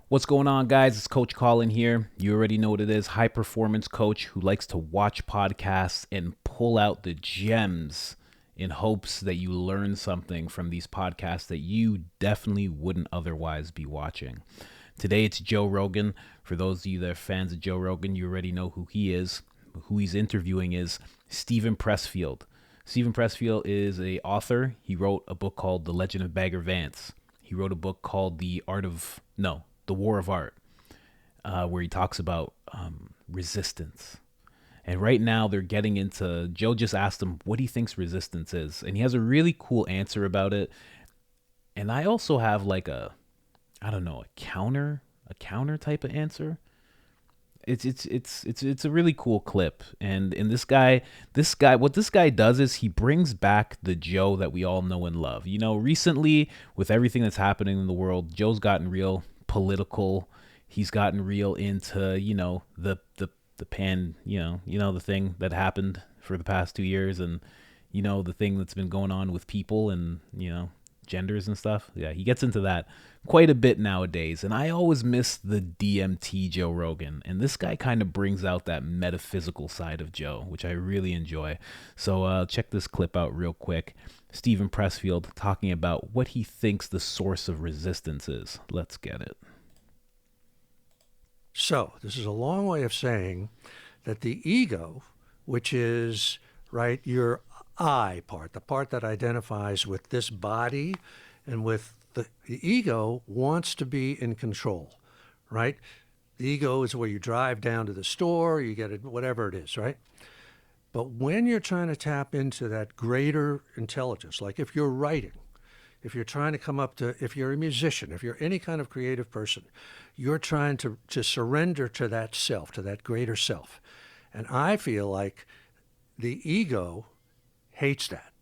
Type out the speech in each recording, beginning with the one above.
What's going on, guys? It's Coach Colin here. You already know what it is. High performance coach who likes to watch podcasts and pull out the gems in hopes that you learn something from these podcasts that you definitely wouldn't otherwise be watching. Today, it's Joe Rogan. For those of you that are fans of Joe Rogan, you already know who he is. Who he's interviewing is Stephen Pressfield. Stephen Pressfield is an author. He wrote a book called The Legend of Bagger Vance. He wrote a book called The War of Art, where he talks about resistance. And right now they're getting into, Joe just asked him what he thinks resistance is. And he has a really cool answer about it. And I also have like a counter type of answer. It's a really cool clip. And this guy, what this guy does is he brings back the Joe that we all know and love. You know, recently with everything that's happening in the world, Joe's gotten real political. He's gotten real into, the thing that happened for the past 2 years, and the thing that's been going on with people and genders and stuff. Yeah, he gets into that quite a bit nowadays, and I always miss the DMT Joe Rogan, and this guy kind of brings out that metaphysical side of Joe, which I really enjoy. So check this clip out real quick. Stephen Pressfield talking about what he thinks the source of resistance is. Let's get it. So this is a long way of saying that the ego, which is, right, your I part, the part that identifies with this body and with the ego, wants to be in control, right? The ego is where you drive down to the store, you get it, whatever it is, right? But when you're trying to tap into that greater intelligence, like if you're writing, if you're trying to come up to, if you're a musician, if you're any kind of creative person, you're trying to surrender to that self, to that greater self. And I feel like the ego hates that.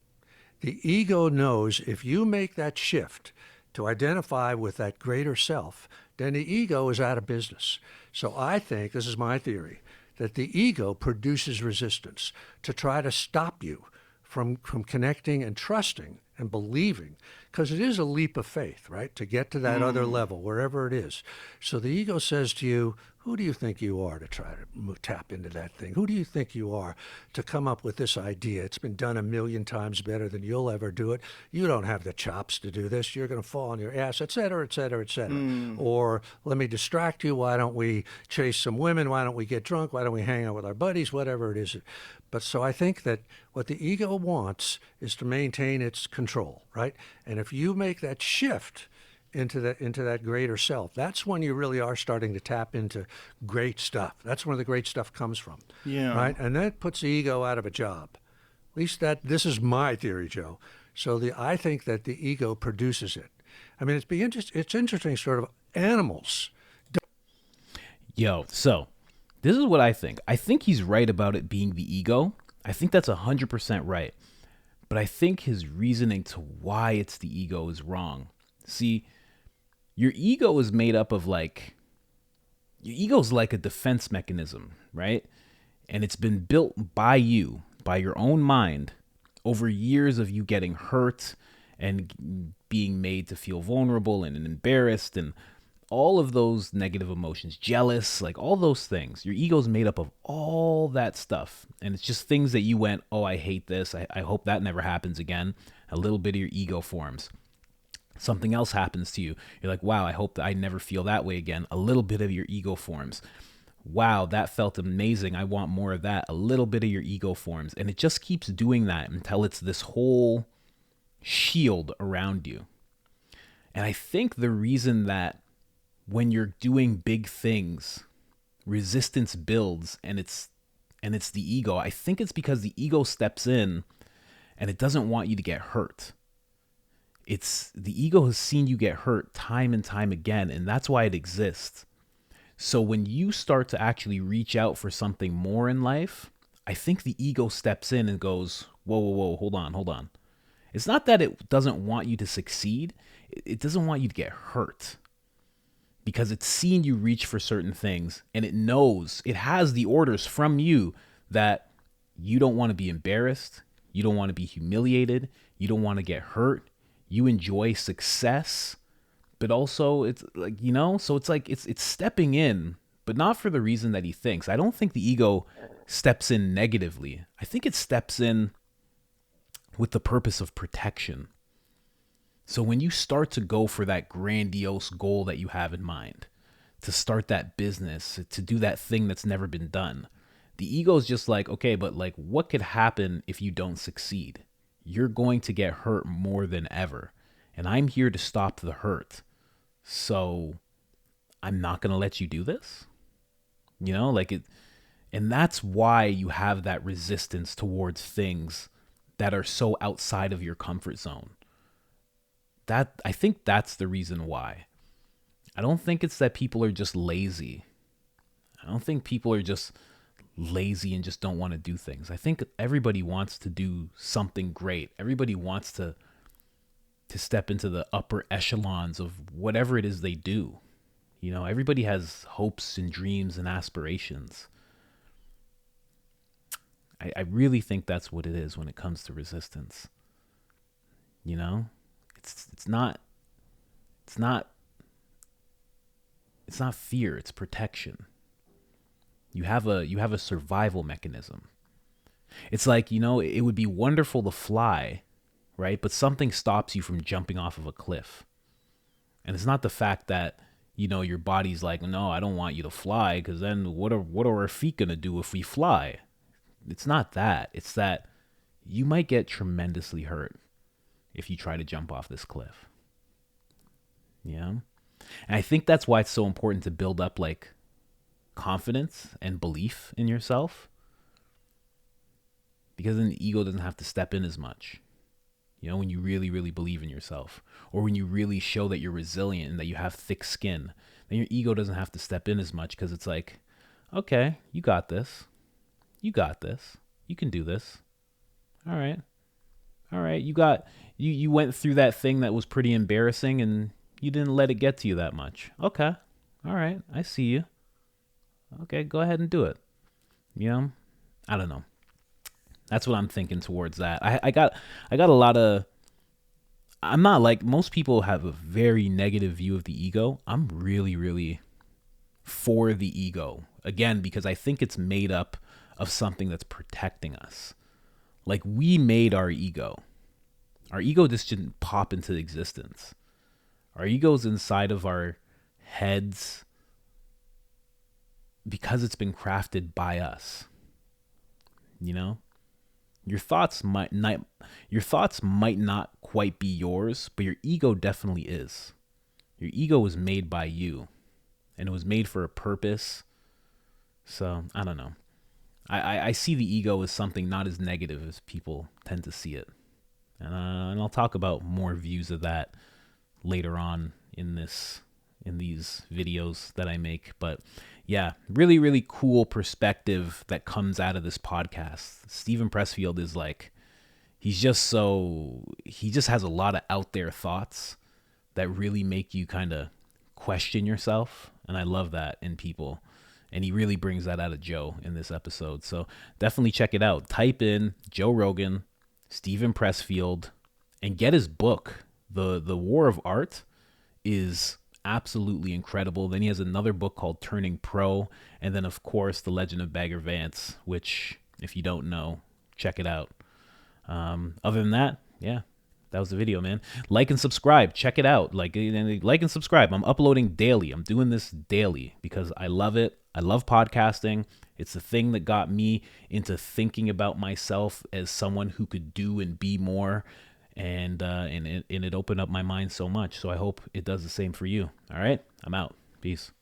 The ego knows if you make that shift to identify with that greater self, then the ego is out of business. So I think, this is my theory, that the ego produces resistance to try to stop you from connecting and trusting and believing, because it is a leap of faith, right, to get to that other level, wherever it is. So the ego says to you, who do you think you are to try to tap into that thing? Who do you think you are to come up with this idea? It's been done 1,000,000 times better than you'll ever do it. You don't have the chops to do this. You're going to fall on your ass, et cetera, et cetera, et cetera. Or let me distract you. Why don't we chase some women? Why don't we get drunk? Why don't we hang out with our buddies? Whatever it is. But so I think that what the ego wants is to maintain its control, right? And if you make that shift into that greater self, that's when you really are starting to tap into great stuff. That's where the great stuff comes from. Yeah. Right? And that puts the ego out of a job. At least this is my theory, Joe. So I think that the ego produces it. I mean, it's interesting, sort of animals. Yo, so this is what I think. I think he's right about it being the ego. I think that's 100% right. But I think his reasoning to why it's the ego is wrong. See, your ego is made up of your ego's like a defense mechanism, right? And it's been built by you, by your own mind, over years of you getting hurt and being made to feel vulnerable and embarrassed and all of those negative emotions, jealous, like all those things. Your ego's made up of all that stuff. And it's just things that you went, oh, I hate this. I hope that never happens again. A little bit of your ego forms. Something else happens to you. You're like, wow, I hope that I never feel that way again. A little bit of your ego forms. Wow, that felt amazing. I want more of that. A little bit of your ego forms. And it just keeps doing that until it's this whole shield around you. And I think the reason that when you're doing big things, resistance builds and it's the ego, I think it's because the ego steps in and it doesn't want you to get hurt. It's the ego has seen you get hurt time and time again, and that's why it exists. So when you start to actually reach out for something more in life, I think the ego steps in and goes, whoa, hold on. It's not that it doesn't want you to succeed. It doesn't want you to get hurt because it's seen you reach for certain things, and it knows, it has the orders from you that you don't want to be embarrassed. You don't want to be humiliated. You don't want to get hurt. You enjoy success, but also it's like, so it's like it's stepping in, but not for the reason that he thinks. I don't think the ego steps in negatively. I think it steps in with the purpose of protection. So when you start to go for that grandiose goal that you have in mind, to start that business, to do that thing that's never been done, the ego is just like, okay, but like, what could happen if you don't succeed? You're going to get hurt more than ever. And I'm here to stop the hurt. So I'm not going to let you do this. Like it. And that's why you have that resistance towards things that are so outside of your comfort zone. I think that's the reason why. I don't think it's that people are just lazy. I don't think people are just lazy and just don't want to do things. I think everybody wants to do something great. Everybody wants to step into the upper echelons of whatever it is they do. Everybody has hopes and dreams and aspirations. I really think that's what it is when it comes to resistance. It's not fear, it's protection. You have a survival mechanism. It's like, it would be wonderful to fly, right? But something stops you from jumping off of a cliff. And it's not the fact that, your body's like, no, I don't want you to fly, because then what are our feet going to do if we fly? It's not that. It's that you might get tremendously hurt if you try to jump off this cliff. Yeah. And I think that's why it's so important to build up like confidence and belief in yourself, because then the ego doesn't have to step in as much. When you really, really believe in yourself, or when you really show that you're resilient and that you have thick skin, then your ego doesn't have to step in as much, because it's like, okay, you got this. You got this. You can do this. All right. You went through that thing that was pretty embarrassing and you didn't let it get to you that much. Okay. All right. I see you. Okay, go ahead and do it. I don't know. That's what I'm thinking towards that. I got a lot of, I'm not like, most people have a very negative view of the ego. I'm really, really for the ego. Again, because I think it's made up of something that's protecting us. Like, we made our ego. Our ego just didn't pop into existence. Our ego's inside of our heads because it's been crafted by us. Your thoughts might not quite be yours, but your ego definitely is. Your ego was made by you, and it was made for a purpose. So I don't know. I see the ego as something not as negative as people tend to see it. And I'll talk about more views of that later on in these videos that I make. But yeah, really, really cool perspective that comes out of this podcast. Steven Pressfield is like, he just has a lot of out there thoughts that really make you kind of question yourself. And I love that in people. And he really brings that out of Joe in this episode. So definitely check it out. Type in Joe Rogan, Steven Pressfield, and get his book. The War of Art is absolutely incredible. Then he has another book called Turning Pro. And then, of course, The Legend of Bagger Vance, which, if you don't know, check it out. Other than that, yeah, that was the video, man. Like and subscribe. Check it out. Like and subscribe. I'm uploading daily. I'm doing this daily because I love it. I love podcasting. It's the thing that got me into thinking about myself as someone who could do and be more. And it opened up my mind so much. So I hope it does the same for you. All right, I'm out. Peace.